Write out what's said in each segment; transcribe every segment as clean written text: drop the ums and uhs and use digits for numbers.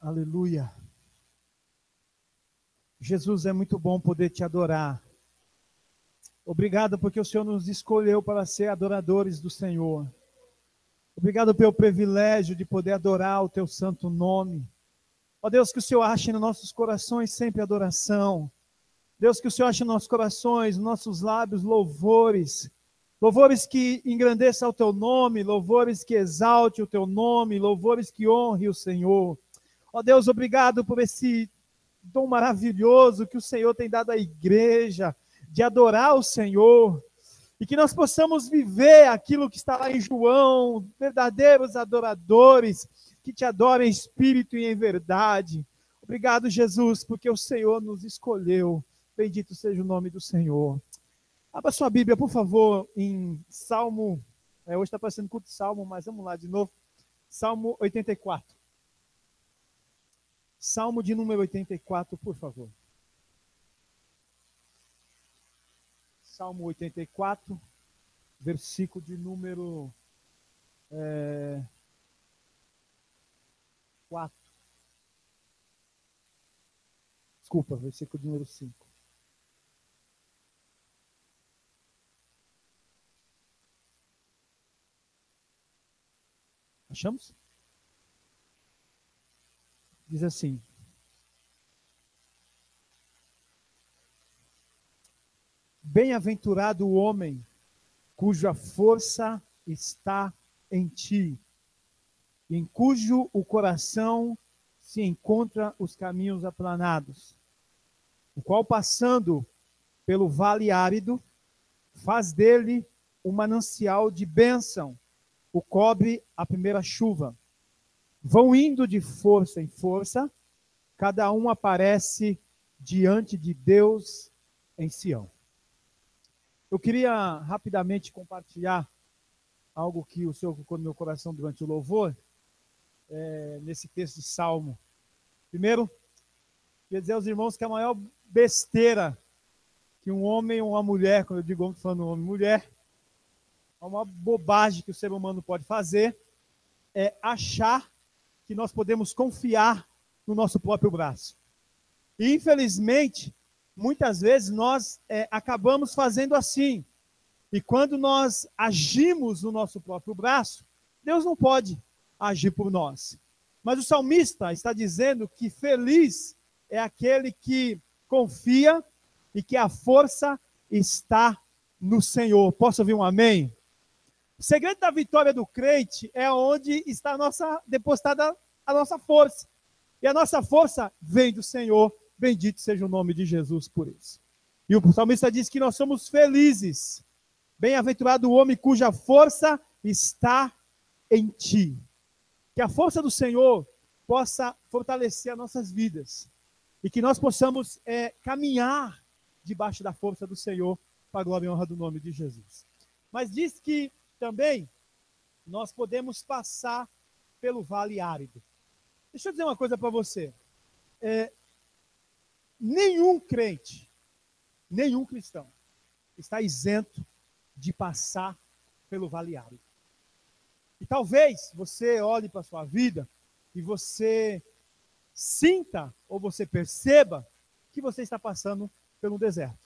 Aleluia. Jesus, é muito bom poder te adorar. Obrigado porque o Senhor nos escolheu para ser adoradores do Senhor. Obrigado pelo privilégio de poder adorar o teu santo nome. Ó Deus, que o Senhor ache nos nossos corações sempre adoração. Deus, que o Senhor ache nos nossos corações, nos nossos lábios, louvores. Louvores que engrandeçam o teu nome, louvores que exalte o teu nome, louvores que honre o Senhor. Ó Deus, obrigado por esse dom maravilhoso que o Senhor tem dado à igreja, de adorar o Senhor, e que nós possamos viver aquilo que está lá em João, verdadeiros adoradores, que te adoram em espírito e em verdade. Obrigado, Jesus, porque o Senhor nos escolheu. Bendito seja o nome do Senhor. Abra sua Bíblia, por favor, em Salmo, hoje está parecendo culto de Salmo, mas vamos lá de novo. Salmo 84. Salmo de número 84, por favor. Salmo 84, versículo de número 4. Desculpa, versículo de número 5. Achamos? Diz assim: bem-aventurado o homem cuja força está em ti, em cujo o coração se encontra os caminhos aplanados, o qual, passando pelo vale árido, faz dele um manancial de bênção, o cobre a primeira chuva. Vão indo de força em força, cada um aparece diante de Deus em Sião. Eu queria rapidamente compartilhar algo que o Senhor colocou no meu coração durante o louvor, nesse texto de Salmo. Primeiro, queria dizer aos irmãos que a maior besteira que um homem ou uma mulher, quando eu digo homem, falando homem e mulher, a maior bobagem que o ser humano pode fazer é achar que nós podemos confiar no nosso próprio braço. E, infelizmente, muitas vezes nós acabamos fazendo assim. E quando nós agimos no nosso próprio braço, Deus não pode agir por nós. Mas o salmista está dizendo que feliz é aquele que confia e que a força está no Senhor. Posso ouvir um amém? O segredo da vitória do crente é onde está depositada a nossa força. E a nossa força vem do Senhor. Bendito seja o nome de Jesus por isso. E o salmista diz que nós somos felizes. Bem-aventurado o homem cuja força está em ti. Que a força do Senhor possa fortalecer as nossas vidas. E que nós possamos caminhar debaixo da força do Senhor para a glória e honra do nome de Jesus. Mas diz que também nós podemos passar pelo vale árido. Deixa eu dizer uma coisa para você. Nenhum crente, nenhum cristão está isento de passar pelo vale árido. E talvez você olhe para a sua vida e você sinta ou você perceba que você está passando pelo deserto.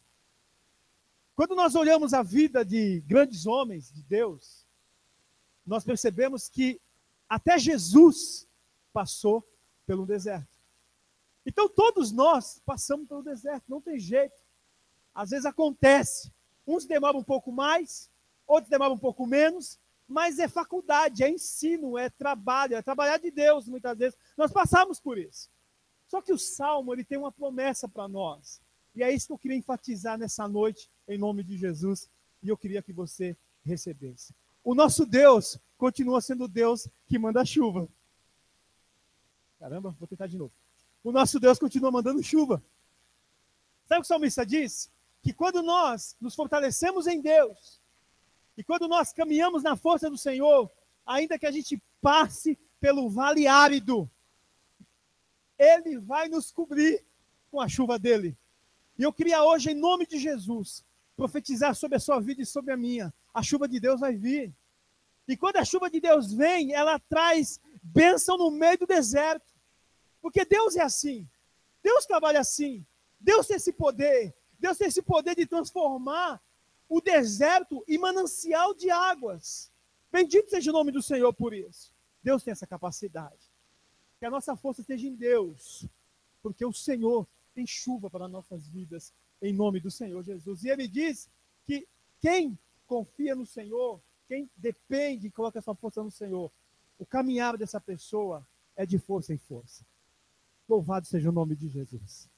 Quando nós olhamos a vida de grandes homens de Deus, nós percebemos que até Jesus passou pelo deserto. Então todos nós passamos pelo deserto, não tem jeito. Às vezes acontece, uns demoram um pouco mais, outros demoram um pouco menos, mas é faculdade, é ensino, é trabalhar de Deus muitas vezes. Nós passamos por isso. Só que o Salmo, ele tem uma promessa para nós. E é isso que eu queria enfatizar nessa noite, em nome de Jesus, e eu queria que você recebesse. O nosso Deus continua sendo o Deus que manda chuva. Caramba, vou tentar de novo. O nosso Deus continua mandando chuva. Sabe o que o salmista diz? Que quando nós nos fortalecemos em Deus, e quando nós caminhamos na força do Senhor, ainda que a gente passe pelo vale árido, Ele vai nos cobrir com a chuva dele. E eu queria hoje, em nome de Jesus, profetizar sobre a sua vida e sobre a minha. A chuva de Deus vai vir. E quando a chuva de Deus vem, ela traz bênção no meio do deserto. Porque Deus é assim. Deus trabalha assim. Deus tem esse poder. Deus tem esse poder de transformar o deserto em manancial de águas. Bendito seja o nome do Senhor por isso. Deus tem essa capacidade. Que a nossa força esteja em Deus. Porque o Senhor tem chuva para nossas vidas, em nome do Senhor Jesus. E ele diz que quem confia no Senhor, quem depende e coloca sua força no Senhor, o caminhar dessa pessoa é de força em força. Louvado seja o nome de Jesus.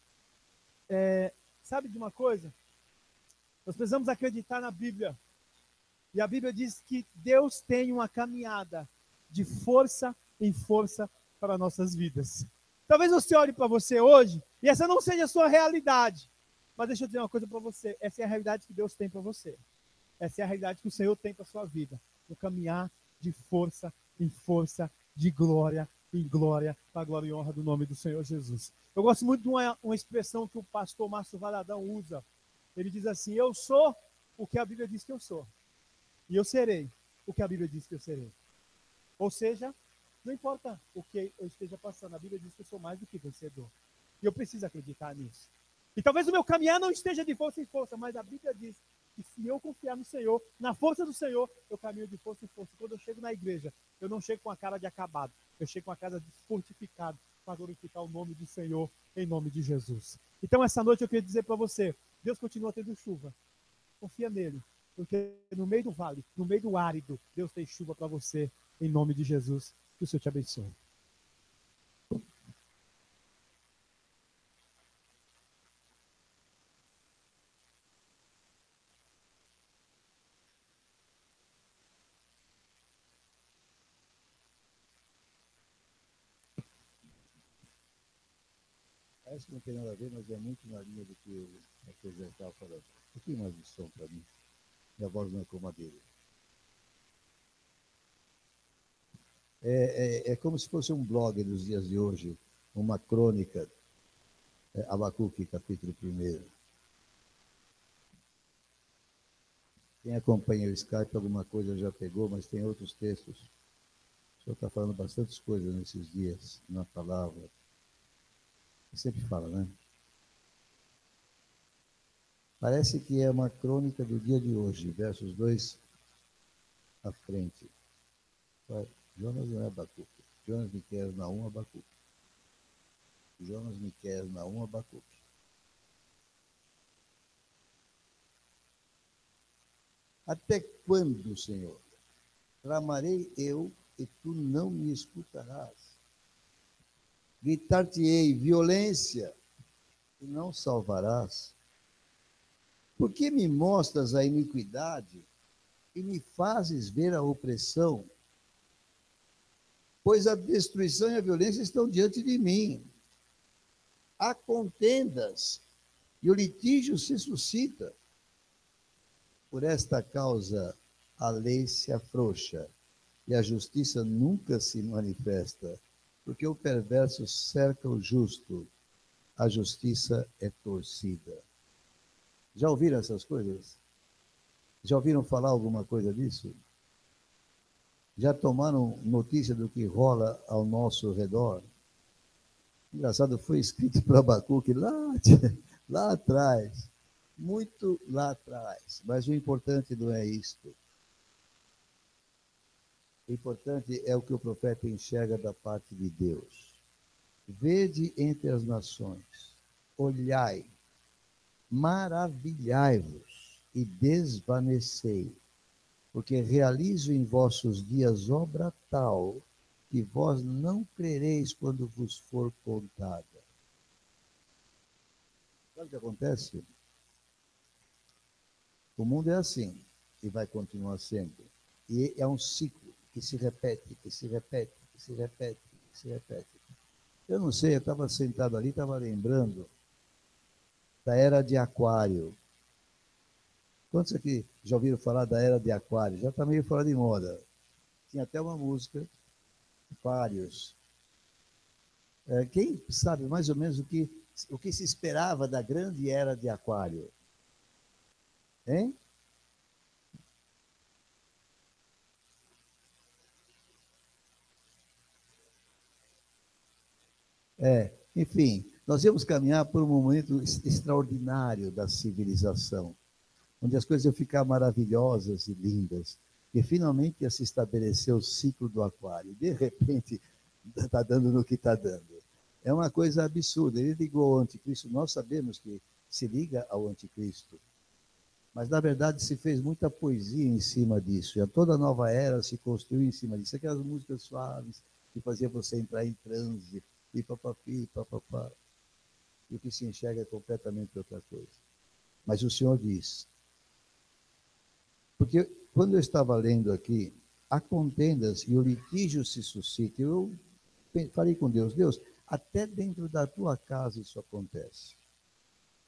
Sabe de uma coisa? Nós precisamos acreditar na Bíblia. E a Bíblia diz que Deus tem uma caminhada de força em força para nossas vidas. Talvez você olhe para você hoje e essa não seja a sua realidade. Mas deixa eu dizer uma coisa para você. Essa é a realidade que Deus tem para você. Essa é a realidade que o Senhor tem para a sua vida. O caminhar de força em força, de glória em glória, para a glória e honra do nome do Senhor Jesus. Eu gosto muito de uma expressão que o pastor Márcio Valadão usa. Ele diz assim: eu sou o que a Bíblia diz que eu sou. E eu serei o que a Bíblia diz que eu serei. Ou seja, não importa o que eu esteja passando, a Bíblia diz que eu sou mais do que vencedor. E eu preciso acreditar nisso. E talvez o meu caminhar não esteja de força em força, mas a Bíblia diz que se eu confiar no Senhor, na força do Senhor, eu caminho de força em força. Quando eu chego na igreja, eu não chego com a cara de acabado, eu chego com a casa de fortificado para glorificar o nome do Senhor, em nome de Jesus. Então, essa noite eu queria dizer para você, Deus continua tendo chuva. Confia nele, porque no meio do vale, no meio do árido, Deus tem chuva para você, em nome de Jesus. Que o Senhor te abençoe. Parece que não tem nada a ver, mas é muito na linha do que o José estava falando. Um pouquinho mais de som para mim. Minha voz não é como a dele. É como se fosse um blog dos dias de hoje, uma crônica, Abacuque, capítulo 1. Quem acompanha o Skype, alguma coisa já pegou, mas tem outros textos. O senhor está falando bastantes coisas nesses dias, na palavra. Ele sempre fala, né? Parece que é uma crônica do dia de hoje, versos 2 à frente. Jonas não é Abacuque. Jonas, Miqueias, Naum, Abacuque. Jonas, Miqueias, Naum, Abacuque. Até quando, Senhor? Clamarei eu e tu não me escutarás. Gritar-te-ei violência e não salvarás. Por que me mostras a iniquidade e me fazes ver a opressão? Pois a destruição e a violência estão diante de mim. Há contendas e o litígio se suscita. Por esta causa a lei se afrouxa e a justiça nunca se manifesta, porque o perverso cerca o justo, a justiça é torcida. Já ouviram essas coisas? Já ouviram falar alguma coisa disso? Já tomaram notícia do que rola ao nosso redor? Engraçado, foi escrito para Abacuque lá atrás, muito lá atrás. Mas o importante não é isto. O importante é o que o profeta enxerga da parte de Deus. Vede entre as nações, olhai, maravilhai-vos e desvanecei, porque realizo em vossos dias obra tal que vós não crereis quando vos for contada. Sabe o que acontece? O mundo é assim e vai continuar sendo. E é um ciclo que se repete, que se repete, que se repete, que se repete. Eu não sei, eu estava sentado ali, estava lembrando da era de Aquário. Quantos aqui já ouviram falar da era de Aquário? Já está meio fora de moda. Tinha até uma música, Aquários. Quem sabe mais ou menos o que se esperava da grande era de Aquário? Hein? Enfim, nós íamos caminhar por um momento extraordinário da civilização, onde as coisas iam ficar maravilhosas e lindas, e finalmente ia se estabelecer o ciclo do aquário. De repente, está dando no que está dando. É uma coisa absurda. Ele ligou ao anticristo, nós sabemos que se liga ao anticristo, mas na verdade se fez muita poesia em cima disso, e toda a nova era se construiu em cima disso. Aquelas músicas suaves que faziam você entrar em transe, e papapi, papapá. E o que se enxerga é completamente outra coisa. Mas o Senhor diz, porque quando eu estava lendo aqui, há contendas e o litígio se suscita, eu falei com Deus, Deus, até dentro da tua casa isso acontece.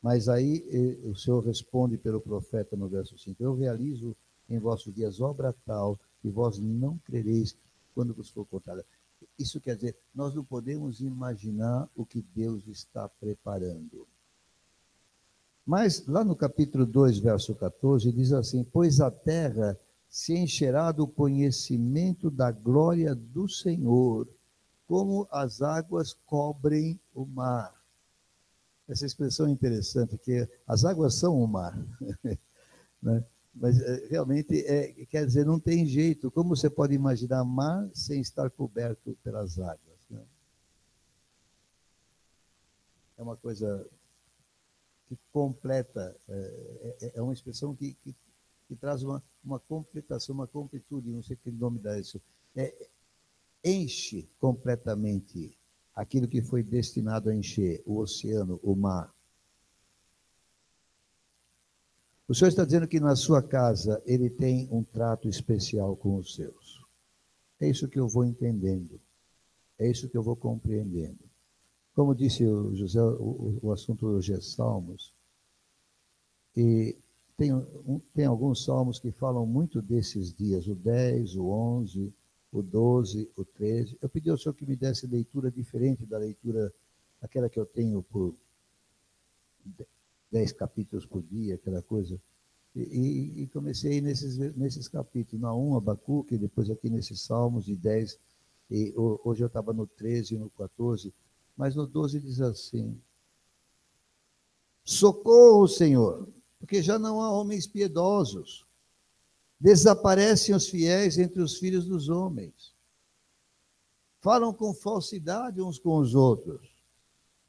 Mas aí o Senhor responde pelo profeta no verso 5, eu realizo em vossos dias obra tal, que vós não crereis quando vos for contada. Isso quer dizer, nós não podemos imaginar o que Deus está preparando. Mas lá no capítulo 2, verso 14, diz assim, pois a terra se encherá do conhecimento da glória do Senhor, como as águas cobrem o mar. Essa expressão é interessante, que as águas são o mar, né? Mas realmente quer dizer, não tem jeito. Como você pode imaginar mar sem estar coberto pelas águas? Né? É uma coisa que completa, é uma expressão que traz uma completação, uma completude, não sei que nome dá isso. Enche completamente aquilo que foi destinado a encher, o oceano, o mar. O Senhor está dizendo que na sua casa ele tem um trato especial com os seus. É isso que eu vou entendendo. É isso que eu vou compreendendo. Como disse o José, o assunto hoje é Salmos. E tem alguns salmos que falam muito desses dias, o 10, o 11, o 12, o 13. Eu pedi ao Senhor que me desse leitura diferente da leitura, aquela que eu tenho por 10 capítulos por dia, aquela coisa. E comecei nesses capítulos, na 1, Abacuque, depois aqui nesses salmos de 10, e hoje eu estava no 13 e no 14, mas no 12 diz assim, socorro, Senhor, porque já não há homens piedosos, desaparecem os fiéis entre os filhos dos homens, falam com falsidade uns com os outros,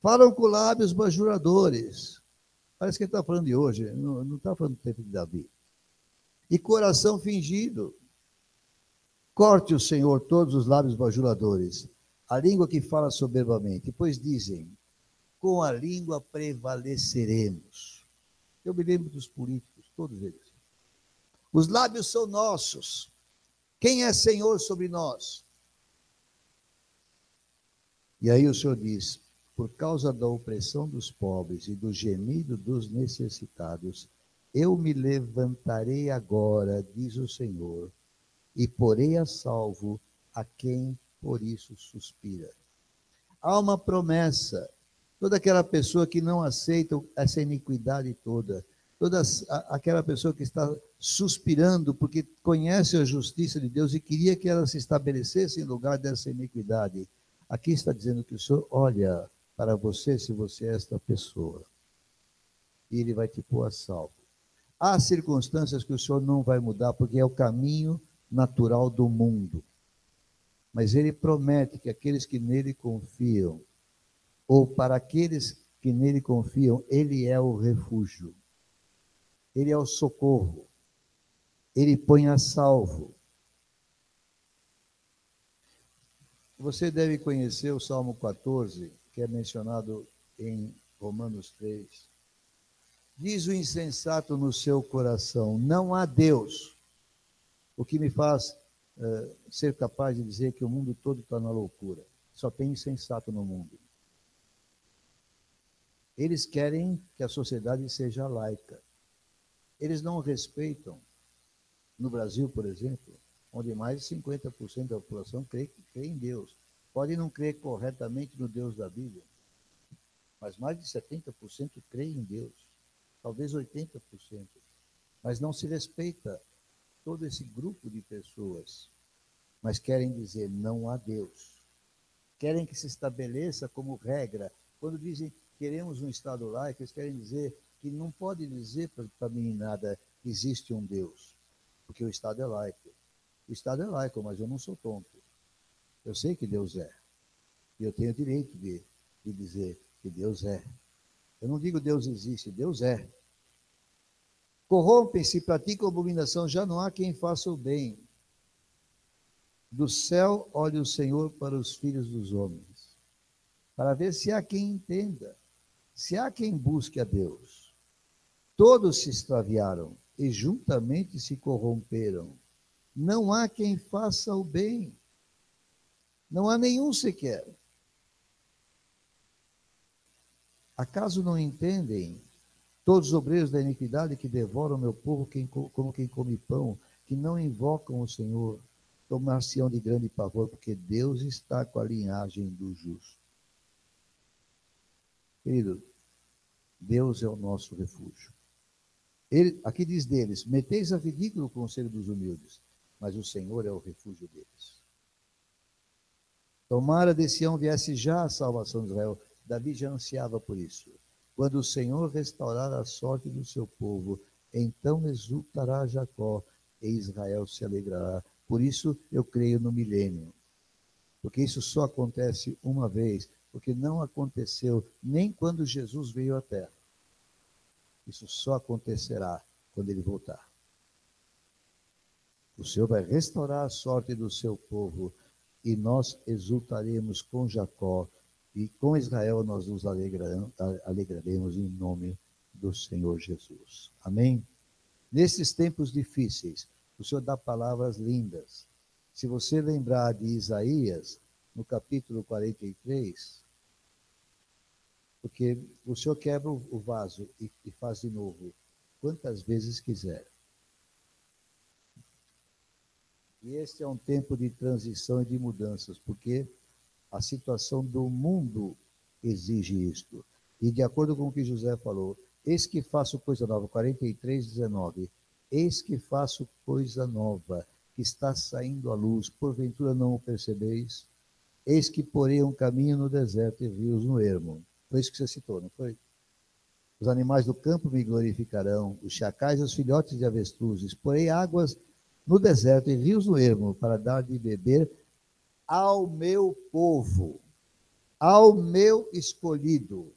falam com lábios bajuladores, parece que ele está falando de hoje, não está falando do tempo de Davi, e coração fingido, corte o Senhor todos os lábios bajuladores, a língua que fala soberbamente, pois dizem, com a língua prevaleceremos. Eu me lembro dos políticos, todos eles. Os lábios são nossos. Quem é Senhor sobre nós? E aí o Senhor diz, por causa da opressão dos pobres e do gemido dos necessitados, eu me levantarei agora, diz o Senhor, e porei a salvo a quem por isso suspira. Há uma promessa. Toda aquela pessoa que não aceita essa iniquidade toda, toda aquela pessoa que está suspirando porque conhece a justiça de Deus e queria que ela se estabelecesse em lugar dessa iniquidade, aqui está dizendo que o Senhor olha para você se você é esta pessoa e Ele vai te pôr a salvo. Há circunstâncias que o Senhor não vai mudar porque é o caminho natural do mundo, mas Ele promete que aqueles que nele confiam, ou para aqueles que nele confiam, ele é o refúgio, ele é o socorro, ele põe a salvo. Você deve conhecer o Salmo 14, que é mencionado em Romanos 3. Diz o insensato no seu coração, não há Deus, o que me faz ser capaz de dizer que o mundo todo está na loucura. Só tem insensato no mundo. Eles querem que a sociedade seja laica. Eles não respeitam. No Brasil, por exemplo, onde mais de 50% da população crê em Deus. Pode não crer corretamente no Deus da Bíblia, mas mais de 70% crê em Deus. Talvez 80%. Mas não se respeita todo esse grupo de pessoas. Mas querem dizer, não há Deus. querem que se estabeleça como regra. Quando dizem queremos um Estado laico, eles querem dizer que não pode dizer para a meninada que existe um Deus, porque o Estado é laico. O Estado é laico, mas eu não sou tonto. Eu sei que Deus é. E eu tenho o direito de dizer que Deus é. Eu não digo Deus existe, Deus é. Corrompem-se, praticam abominação, já não há quem faça o bem. Do céu olha o Senhor para os filhos dos homens, para ver se há quem entenda, se há quem busque a Deus. Todos se extraviaram e juntamente se corromperam. Não há quem faça o bem. Não há nenhum sequer. Acaso não entendem todos os obreiros da iniquidade que devoram meu povo como quem come pão, que não invocam o Senhor, tomar-se-ão de grande pavor, porque Deus está com a linhagem do justo. Querido, Deus é o nosso refúgio. Aqui diz deles, meteis a ridículo o conselho dos humildes, mas o Senhor é o refúgio deles. Tomara de Sião viesse já a salvação de Israel. Davi já ansiava por isso. Quando o Senhor restaurar a sorte do seu povo, então exultará Jacó e Israel se alegrará. Por isso eu creio no milênio. Porque isso só acontece uma vez, porque não aconteceu nem quando Jesus veio à terra. Isso só acontecerá quando ele voltar. O Senhor vai restaurar a sorte do seu povo e nós exultaremos com Jacó e com Israel nós nos alegraremos em nome do Senhor Jesus. Amém? Nesses tempos difíceis, o Senhor dá palavras lindas. Se você lembrar de Isaías, no capítulo 43, porque o Senhor quebra o vaso e faz de novo, quantas vezes quiser. E este é um tempo de transição e de mudanças, porque a situação do mundo exige isto. E de acordo com o que José falou, eis que faço coisa nova, 43:19, eis que faço coisa nova, que está saindo à luz, porventura não o percebeis? Eis que porei um caminho no deserto e rios no ermo. Foi isso que você citou, não foi? Os animais do campo me glorificarão, os chacais e os filhotes de avestruzes, porei águas no deserto e rios no ermo, para dar de beber ao meu povo, ao meu escolhido,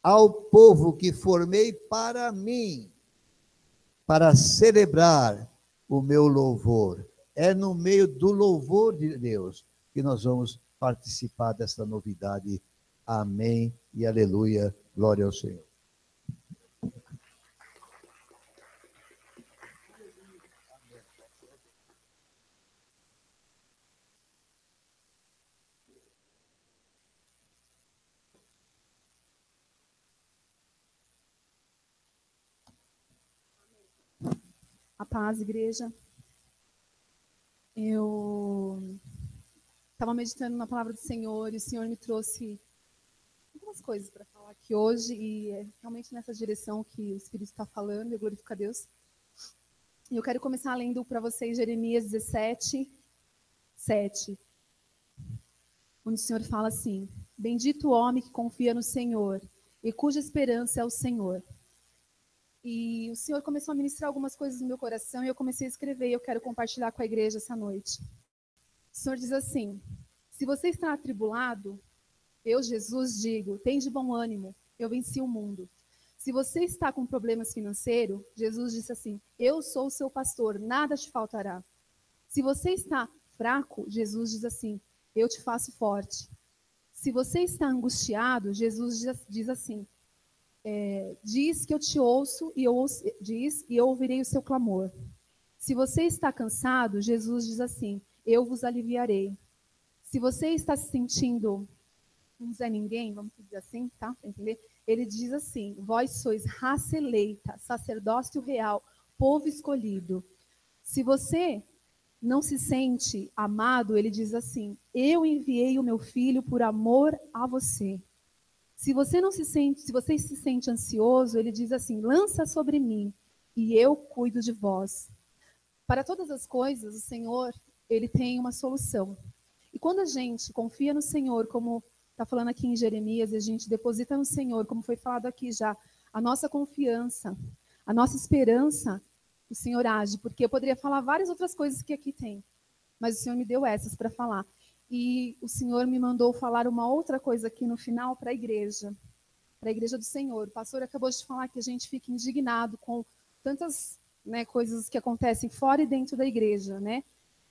ao povo que formei para mim, para celebrar o meu louvor. É no meio do louvor de Deus que nós vamos participar dessa novidade. Amém e aleluia. Glória ao Senhor. A paz, igreja. Eu estava meditando na palavra do Senhor e o Senhor me trouxe algumas coisas para falar aqui hoje e é realmente nessa direção que o Espírito está falando, eu glorifico a Deus. E eu quero começar lendo para vocês Jeremias 17:7, onde o Senhor fala assim: bendito o homem que confia no Senhor e cuja esperança é o Senhor. E o Senhor começou a ministrar algumas coisas no meu coração e eu comecei a escrever e eu quero compartilhar com a igreja essa noite. O Senhor diz assim: se você está atribulado, eu, Jesus, digo, tem de bom ânimo, eu venci o mundo. Se você está com problemas financeiros, Jesus disse assim: eu sou o seu pastor, nada te faltará. Se você está fraco, Jesus diz assim: eu te faço forte. Se você está angustiado, Jesus diz assim: diz que eu te ouço e eu ouvirei o seu clamor. Se você está cansado, Jesus diz assim: eu vos aliviarei. Se você está se sentindo um Zé Ninguém, vamos dizer assim, tá? Para entender? Ele diz assim: vós sois raça eleita, sacerdócio real, povo escolhido. Se você não se sente amado, ele diz assim: eu enviei o meu filho por amor a você. Se você se sente ansioso, ele diz assim: lança sobre mim e eu cuido de vós. Para todas as coisas, o Senhor, ele tem uma solução. E quando a gente confia no Senhor, como está falando aqui em Jeremias, e a gente deposita no Senhor, como foi falado aqui já, a nossa confiança, a nossa esperança, o Senhor age. Porque eu poderia falar várias outras coisas que aqui tem, mas o Senhor me deu essas para falar. E o Senhor me mandou falar uma outra coisa aqui no final para a igreja do Senhor. O pastor acabou de falar que a gente fica indignado com tantas, né, coisas que acontecem fora e dentro da igreja, né?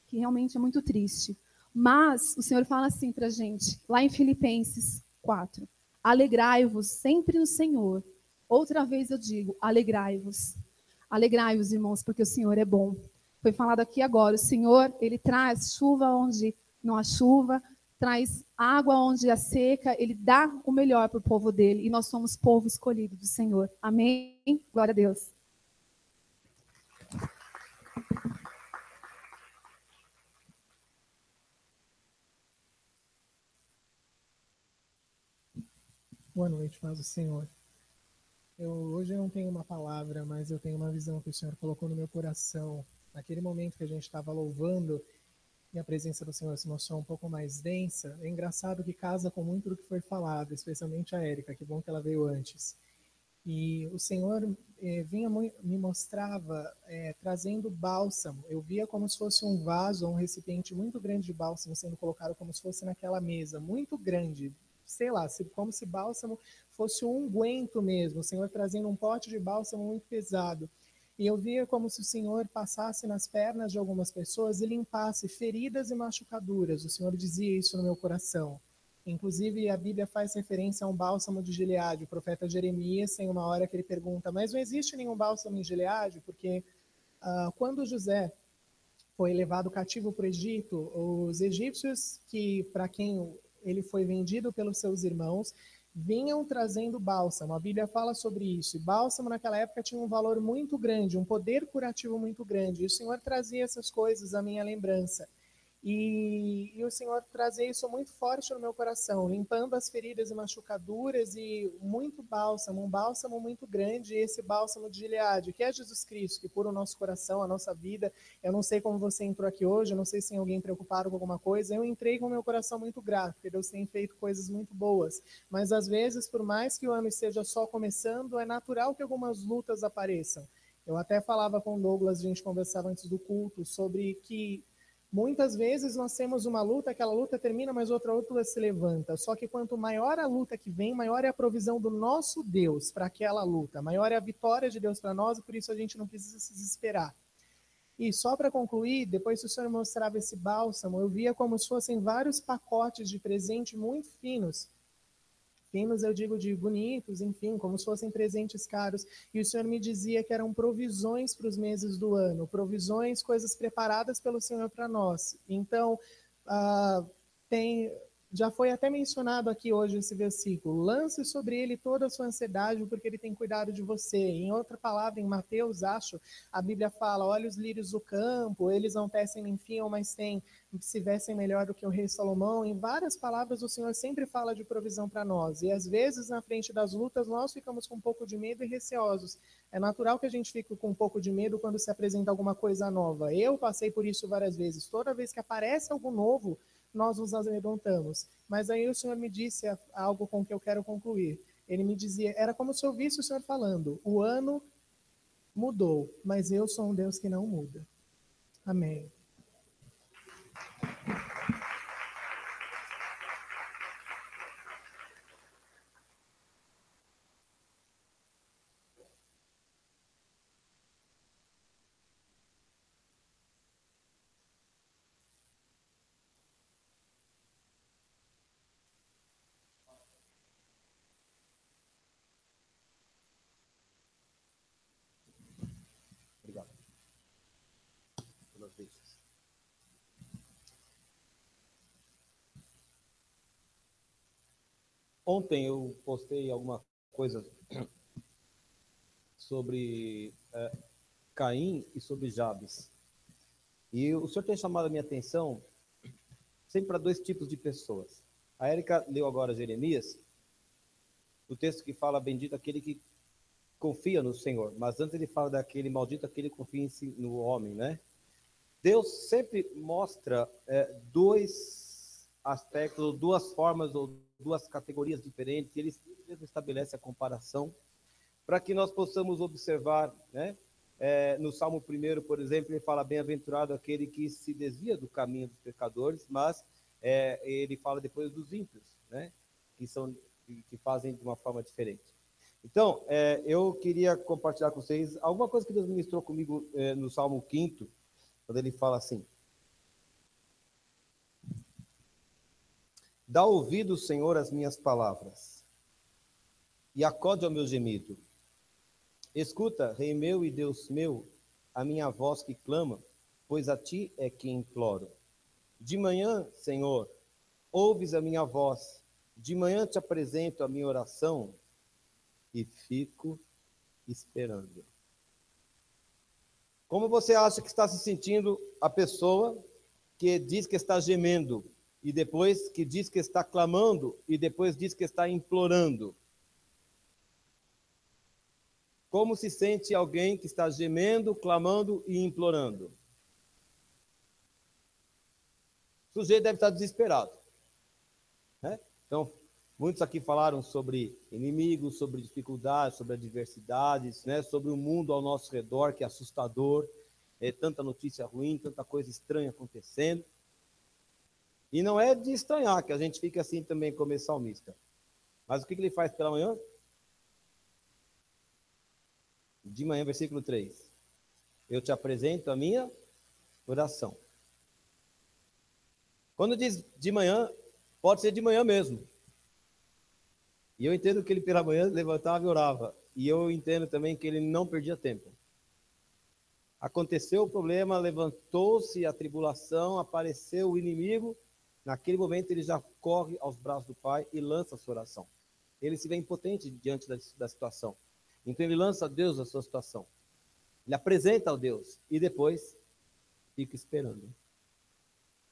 Que realmente é muito triste. Mas o Senhor fala assim para a gente, lá em Filipenses 4, alegrai-vos sempre no Senhor. Outra vez eu digo, alegrai-vos. Alegrai-vos, irmãos, porque o Senhor é bom. Foi falado aqui agora, o Senhor, Ele traz chuva onde não há chuva, traz água onde há seca, Ele dá o melhor para o povo dele, e nós somos povo escolhido do Senhor. Amém? Glória a Deus. Boa noite, paz do Senhor. Hoje eu não tenho uma palavra, mas eu tenho uma visão que o Senhor colocou no meu coração. Naquele momento que a gente estava louvando e a presença do Senhor se mostrou um pouco mais densa, é engraçado que casa com muito do que foi falado, especialmente a Érica, que bom que ela veio antes. E o Senhor me mostrava trazendo bálsamo. Eu via como se fosse um vaso, um recipiente muito grande de bálsamo sendo colocado como se fosse naquela mesa, muito grande, sei lá, como se bálsamo fosse um unguento mesmo, o Senhor trazendo um pote de bálsamo muito pesado. E eu via como se o Senhor passasse nas pernas de algumas pessoas e limpasse feridas e machucaduras. O Senhor dizia isso no meu coração. Inclusive, a Bíblia faz referência a um bálsamo de Gileade. O profeta Jeremias tem uma hora que ele pergunta, mas não existe nenhum bálsamo em Gileade? Porque quando José foi levado cativo para o Egito, os egípcios, que para quem ele foi vendido pelos seus irmãos, vinham trazendo bálsamo. A Bíblia fala sobre isso. E bálsamo naquela época tinha um valor muito grande, um poder curativo muito grande. E o Senhor trazia essas coisas à minha lembrança. E o Senhor trazia isso muito forte no meu coração, limpando as feridas e machucaduras e muito bálsamo, um bálsamo muito grande, esse bálsamo de Gileade, que é Jesus Cristo, que cura o nosso coração, a nossa vida. Eu não sei como você entrou aqui hoje, eu não sei se tem alguém preocupado com alguma coisa, eu entrei com o meu coração muito grato, porque Deus tem feito coisas muito boas, mas às vezes, por mais que o ano esteja só começando, é natural que algumas lutas apareçam. Eu até falava com o Douglas, a gente conversava antes do culto, sobre que muitas vezes nós temos uma luta, aquela luta termina, mas outra luta se levanta. Só que quanto maior a luta que vem, maior é a provisão do nosso Deus para aquela luta. Maior é a vitória de Deus para nós e por isso a gente não precisa se desesperar. E só para concluir, depois que o Senhor mostrava esse bálsamo, eu via como se fossem vários pacotes de presente muito finos. Finos eu digo de bonitos, enfim, como se fossem presentes caros. E o Senhor me dizia que eram provisões para os meses do ano, provisões, coisas preparadas pelo Senhor para nós. Então, já foi até mencionado aqui hoje esse versículo. Lance sobre ele toda a sua ansiedade, porque ele tem cuidado de você. Em outra palavra, em Mateus, acho, a Bíblia fala, olha os lírios do campo, eles não tecem nem fiam, mas se vestem melhor do que o rei Salomão. Em várias palavras, o Senhor sempre fala de provisão para nós. E às vezes, na frente das lutas, nós ficamos com um pouco de medo e receosos. É natural que a gente fique com um pouco de medo quando se apresenta alguma coisa nova. Eu passei por isso várias vezes. Toda vez que aparece algo novo, nós nos amedrontamos. Mas aí o Senhor me disse algo com que eu quero concluir. Ele me dizia, era como se eu ouvisse o Senhor falando, o ano mudou, mas eu sou um Deus que não muda. Amém. Obrigado pelas deixas. Ontem eu postei alguma coisa sobre Caim e sobre Jabes. E o Senhor tem chamado a minha atenção sempre para dois tipos de pessoas. A Érica leu agora Jeremias, o texto que fala, bendito aquele que confia no Senhor. Mas antes ele fala daquele maldito aquele que confia no homem, né? Deus sempre mostra dois aspectos, ou duas formas, ou duas categorias diferentes. Ele mesmo estabelece a comparação para que nós possamos observar, né? No Salmo 1, por exemplo, ele fala: bem-aventurado aquele que se desvia do caminho dos pecadores, mas ele fala depois dos ímpios, né? Que fazem de uma forma diferente. Então, eu queria compartilhar com vocês alguma coisa que Deus ministrou comigo no Salmo 5, quando ele fala assim: dá ouvido, Senhor, às minhas palavras, e acode ao meu gemido. Escuta, Rei meu e Deus meu, a minha voz que clama, pois a ti é que imploro. De manhã, Senhor, ouves a minha voz, de manhã te apresento a minha oração e fico esperando. Como você acha que está se sentindo a pessoa que diz que está gemendo, e depois que diz que está clamando, e depois diz que está implorando? Como se sente alguém que está gemendo, clamando e implorando? O sujeito deve estar desesperado, né? Então, muitos aqui falaram sobre inimigos, sobre dificuldades, sobre adversidades, né? Sobre o mundo ao nosso redor, que é assustador, tanta notícia ruim, tanta coisa estranha acontecendo. E não é de estranhar que a gente fique assim também como esse salmista. Mas o que ele faz pela manhã? De manhã, versículo 3. Eu te apresento a minha oração. Quando diz de manhã, pode ser de manhã mesmo. E eu entendo que ele pela manhã levantava e orava. E eu entendo também que ele não perdia tempo. Aconteceu o problema, levantou-se a tribulação, apareceu o inimigo. Naquele momento ele já corre aos braços do Pai e lança a sua oração. Ele se vê impotente diante da situação. Então ele lança a Deus a sua situação. Ele apresenta ao Deus e depois fica esperando.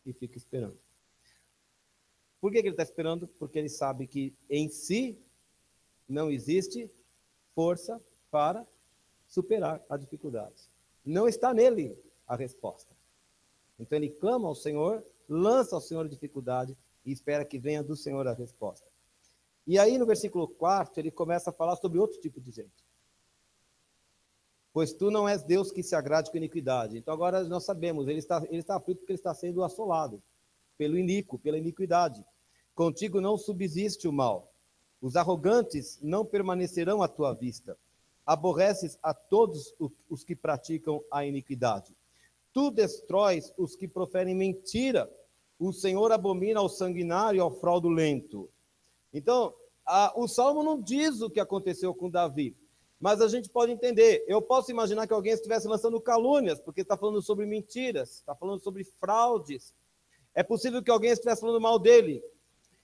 E fica esperando. Por que ele está esperando? Porque ele sabe que em si não existe força para superar a dificuldade. Não está nele a resposta. Então ele clama ao Senhor, lança ao Senhor a dificuldade e espera que venha do Senhor a resposta. E aí no versículo 4 ele começa a falar sobre outro tipo de gente. Pois tu não és Deus que se agrade com iniquidade. Então agora nós sabemos, ele está aflito porque ele está sendo assolado pelo iníquo, pela iniquidade. Contigo não subsiste o mal. Os arrogantes não permanecerão à tua vista. Aborreces a todos os que praticam a iniquidade. Tu destróis os que proferem mentira. O Senhor abomina ao sanguinário e ao fraudulento. Então, o Salmo não diz o que aconteceu com Davi, mas a gente pode entender. Eu posso imaginar que alguém estivesse lançando calúnias, porque está falando sobre mentiras, está falando sobre fraudes. É possível que alguém estivesse falando mal dele.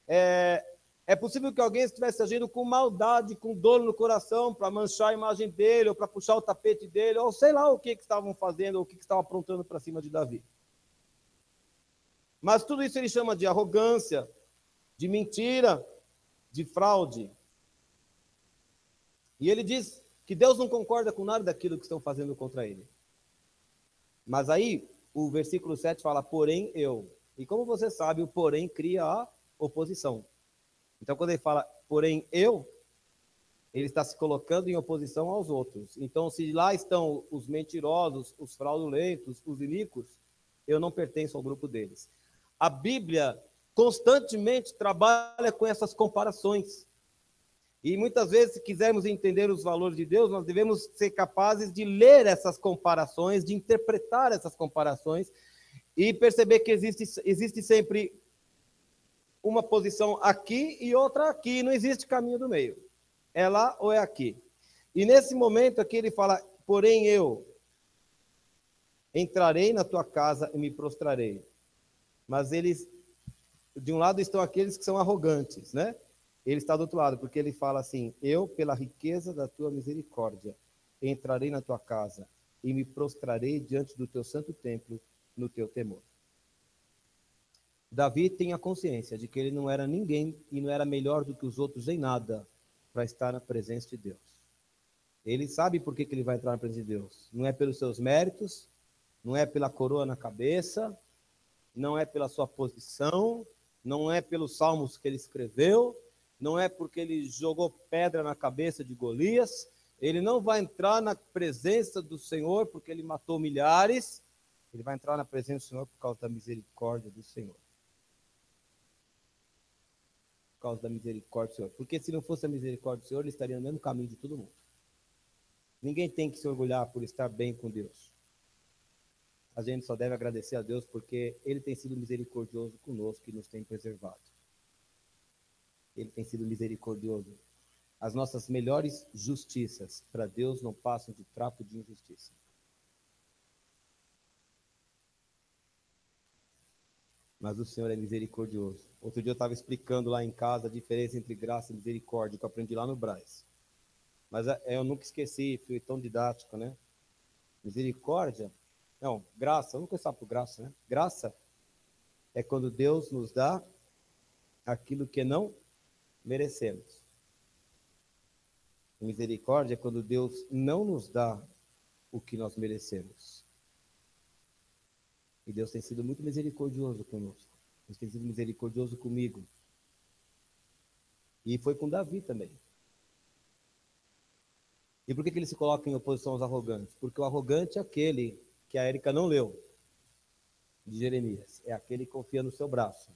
É possível que alguém estivesse agindo com maldade, com dor no coração, para manchar a imagem dele, ou para puxar o tapete dele, ou sei lá o que estavam fazendo, ou o que estavam aprontando para cima de Davi. Mas tudo isso ele chama de arrogância, de mentira, de fraude. E ele diz que Deus não concorda com nada daquilo que estão fazendo contra ele. Mas aí, o versículo 7 fala, porém eu. E como você sabe, o porém cria a oposição. Então, quando ele fala, porém eu, ele está se colocando em oposição aos outros. Então, se lá estão os mentirosos, os fraudulentos, os iníquos, eu não pertenço ao grupo deles. A Bíblia constantemente trabalha com essas comparações. E muitas vezes, se quisermos entender os valores de Deus, nós devemos ser capazes de ler essas comparações, de interpretar essas comparações e perceber que existe sempre uma posição aqui e outra aqui, não existe caminho do meio. É lá ou é aqui. E nesse momento aqui ele fala, porém eu entrarei na tua casa e me prostrarei. Mas eles, de um lado estão aqueles que são arrogantes, né? Ele está do outro lado, porque ele fala assim, eu, pela riqueza da tua misericórdia, entrarei na tua casa e me prostrarei diante do teu santo templo no teu temor. Davi tem a consciência de que ele não era ninguém e não era melhor do que os outros em nada para estar na presença de Deus. Ele sabe por que ele vai entrar na presença de Deus. Não é pelos seus méritos, não é pela coroa na cabeça, não é pela sua posição, não é pelos salmos que ele escreveu, não é porque ele jogou pedra na cabeça de Golias, ele não vai entrar na presença do Senhor porque ele matou milhares, ele vai entrar na presença do Senhor por causa da misericórdia do Senhor. Por causa da misericórdia do Senhor. Porque se não fosse a misericórdia do Senhor, ele estaria no mesmo caminho de todo mundo. Ninguém tem que se orgulhar por estar bem com Deus. A gente só deve agradecer a Deus porque Ele tem sido misericordioso conosco e nos tem preservado. Ele tem sido misericordioso. As nossas melhores justiças para Deus não passam de trapo de injustiça. Mas o Senhor é misericordioso. Outro dia eu estava explicando lá em casa a diferença entre graça e misericórdia, que eu aprendi lá no Brás. Mas eu nunca esqueci, fui tão didático, né? Misericórdia, não, graça, vamos começar por graça, né? Graça é quando Deus nos dá aquilo que não merecemos. Misericórdia é quando Deus não nos dá o que nós merecemos. E Deus tem sido muito misericordioso conosco. Deus tem sido misericordioso comigo. E foi com Davi também. E por que ele se coloca em oposição aos arrogantes? Porque o arrogante é aquele que a Érica não leu, de Jeremias. É aquele que confia no seu braço.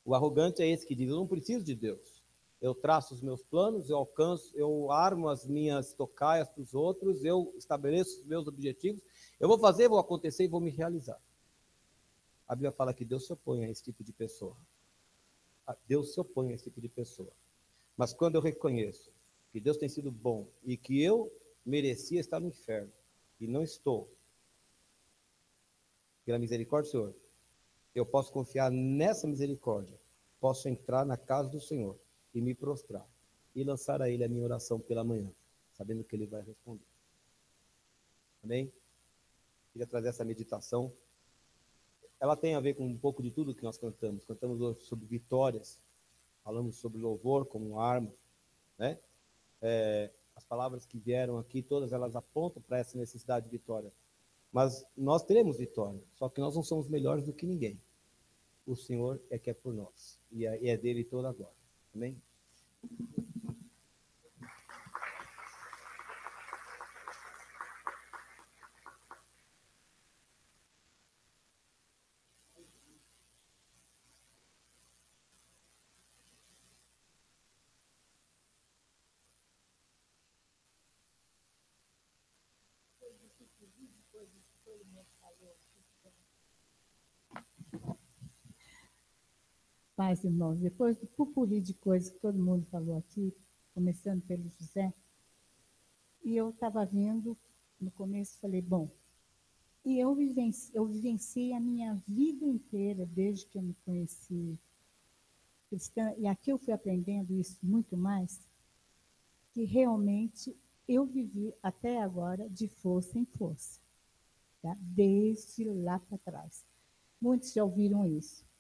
O arrogante é esse que diz, eu não preciso de Deus. Eu traço os meus planos, eu alcanço, eu armo as minhas tocaias para os outros, eu estabeleço os meus objetivos, eu vou fazer, vou acontecer e vou me realizar. A Bíblia fala que Deus se opõe a esse tipo de pessoa. Deus se opõe a esse tipo de pessoa. Mas quando eu reconheço que Deus tem sido bom e que eu merecia estar no inferno e não estou, pela misericórdia do Senhor, eu posso confiar nessa misericórdia, posso entrar na casa do Senhor e me prostrar e lançar a Ele a minha oração pela manhã, sabendo que Ele vai responder. Amém? Queria trazer essa meditação. Ela tem a ver com um pouco de tudo que nós cantamos. Cantamos hoje sobre vitórias, falamos sobre louvor como arma, né? As palavras que vieram aqui, todas elas apontam para essa necessidade de vitória. Mas nós teremos vitória, só que nós não somos melhores do que ninguém. O Senhor é que é por nós, e é dele toda a glória. Amém? Pais, irmãos, depois do pupurri de coisas que todo mundo falou aqui, começando pelo José, e eu estava vendo, no começo falei, bom, e eu vivenciei a minha vida inteira, desde que eu me conheci cristã, e aqui eu fui aprendendo isso muito mais, que realmente eu vivi até agora de força em força, tá? Desde lá para trás. Muitos já ouviram isso.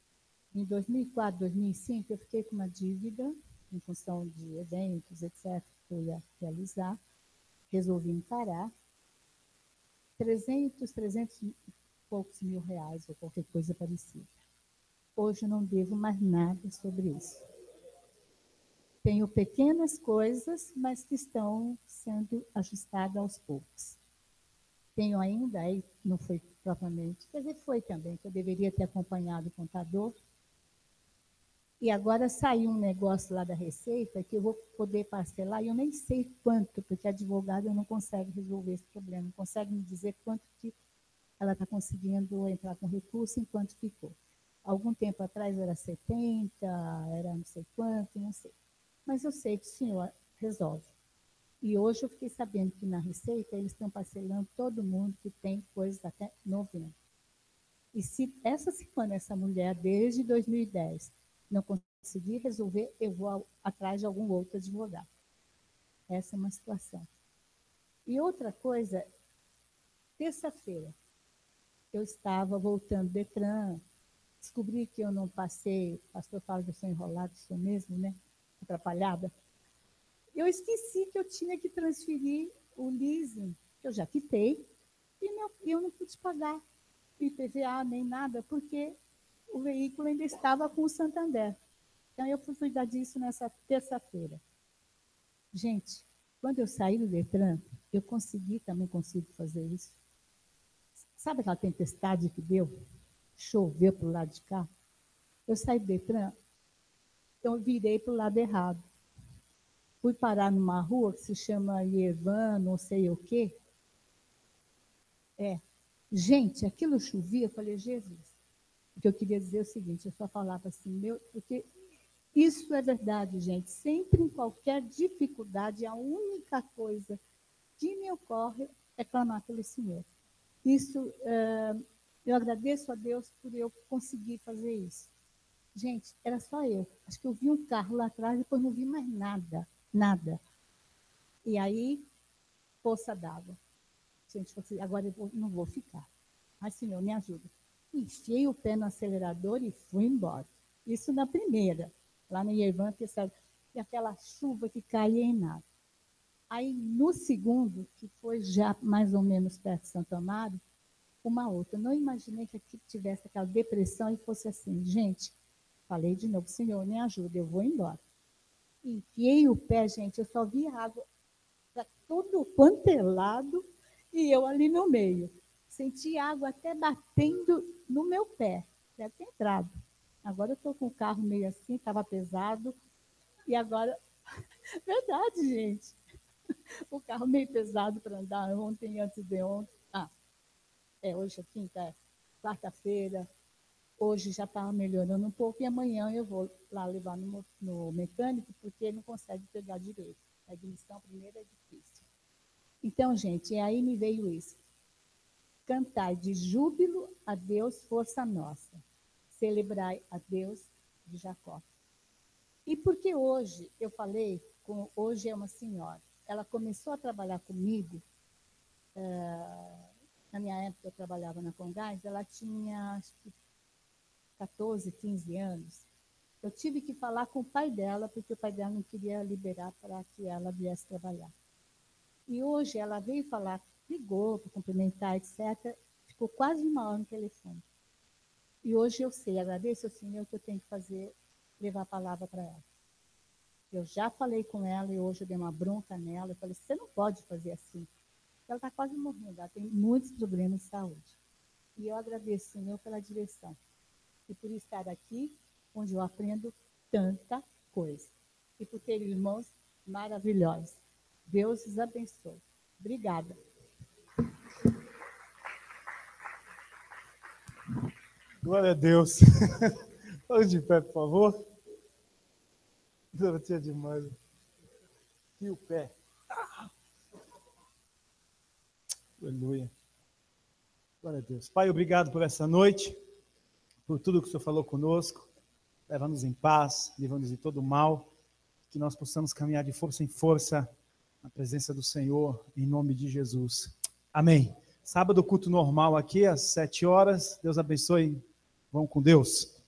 Em 2004, 2005, eu fiquei com uma dívida, em função de eventos, etc., que eu ia realizar. Resolvi encarar. 300 e poucos mil reais, ou qualquer coisa parecida. Hoje eu não devo mais nada sobre isso. Tenho pequenas coisas, mas que estão sendo ajustadas aos poucos. Tenho ainda, aí não foi propriamente, quer dizer, foi também, que eu deveria ter acompanhado o contador. E agora saiu um negócio lá da Receita que eu vou poder parcelar, e eu nem sei quanto, porque a advogada não consegue resolver esse problema, não consegue me dizer quanto que ela está conseguindo entrar com recurso, enquanto ficou. Algum tempo atrás era 70, era não sei quanto, não sei. Mas eu sei que o senhor resolve. E hoje eu fiquei sabendo que na Receita eles estão parcelando todo mundo que tem coisas até 90. E se essa semana essa mulher, desde 2010, não conseguir resolver, eu vou atrás de algum outro advogado. Essa é uma situação. E outra coisa, terça-feira, eu estava voltando do Detran, descobri que eu não passei, o pastor fala que eu sou enrolada, sou mesmo, né? Atrapalhada. Eu esqueci que eu tinha que transferir o leasing, que eu já quitei, e eu não pude pagar IPVA nem nada, porque o veículo ainda estava com o Santander. Então, eu fui cuidar disso nessa terça-feira. Gente, quando eu saí do Detran, eu também consigo fazer isso. Sabe aquela tempestade que deu? Choveu para o lado de cá? Eu saí do Detran, então eu virei para o lado errado. Fui parar numa rua que se chama Ievan, não sei o quê. Gente, aquilo chovia, eu falei, Jesus. O que eu queria dizer é o seguinte, eu só falava assim, porque isso é verdade, gente. Sempre em qualquer dificuldade, a única coisa que me ocorre é clamar pelo Senhor. Isso, eu agradeço a Deus por eu conseguir fazer isso. Gente, era só eu. Acho que eu vi um carro lá atrás, depois não vi mais nada. Nada. E aí, poça d'água. Gente, agora eu não vou ficar. Mas, Senhor, me ajuda. Enfiei o pé no acelerador e fui embora. Isso na primeira, lá no Ievan, e aquela chuva que caía em nada. Aí, no segundo, que foi já mais ou menos perto de Santo Amaro, uma outra. Eu não imaginei que aqui tivesse aquela depressão e fosse assim. Gente, falei de novo, Senhor, me ajuda, eu vou embora. Enfiei o pé, gente, eu só vi água para todo quanto é lado e eu ali no meio. Senti água até batendo no meu pé. Deve ter entrado. Agora eu estou com o carro meio assim, estava pesado. E agora, verdade, gente. O carro meio pesado para andar ontem, antes de ontem. Hoje é quinta, quarta-feira. Hoje já estava melhorando um pouco e amanhã eu vou lá levar no mecânico, porque ele não consegue pegar direito. A admissão primeiro é difícil. Então, gente, aí me veio isso. Cantai de júbilo a Deus, força nossa. Celebrai a Deus de Jacó. E porque hoje, eu falei, hoje é uma senhora, ela começou a trabalhar comigo, na minha época eu trabalhava na Congás, ela tinha, acho que, 14, 15 anos. Eu tive que falar com o pai dela, porque o pai dela não queria liberar para que ela viesse trabalhar. E hoje ela veio falar, ligou para cumprimentar, etc. Ficou quase 1 hora no telefone. E hoje eu sei, agradeço ao Senhor que eu tenho que fazer, levar a palavra para ela. Eu já falei com ela e hoje eu dei uma bronca nela. Eu falei, você não pode fazer assim. Ela está quase morrendo, ela tem muitos problemas de saúde. E eu agradeço, Senhor, pela direção. E por estar aqui, onde eu aprendo tanta coisa. E por ter irmãos maravilhosos. Deus os abençoe. Obrigada. Glória a Deus. Vamos de pé, por favor. Dorotinha demais. E o pé. Aleluia. Glória a Deus. Pai, obrigado por essa noite, por tudo que o Senhor falou conosco. Leva-nos em paz, livra-nos de todo mal, que nós possamos caminhar de força em força na presença do Senhor, em nome de Jesus. Amém. Sábado, culto normal aqui, às 7 horas. Deus abençoe. Vão com Deus.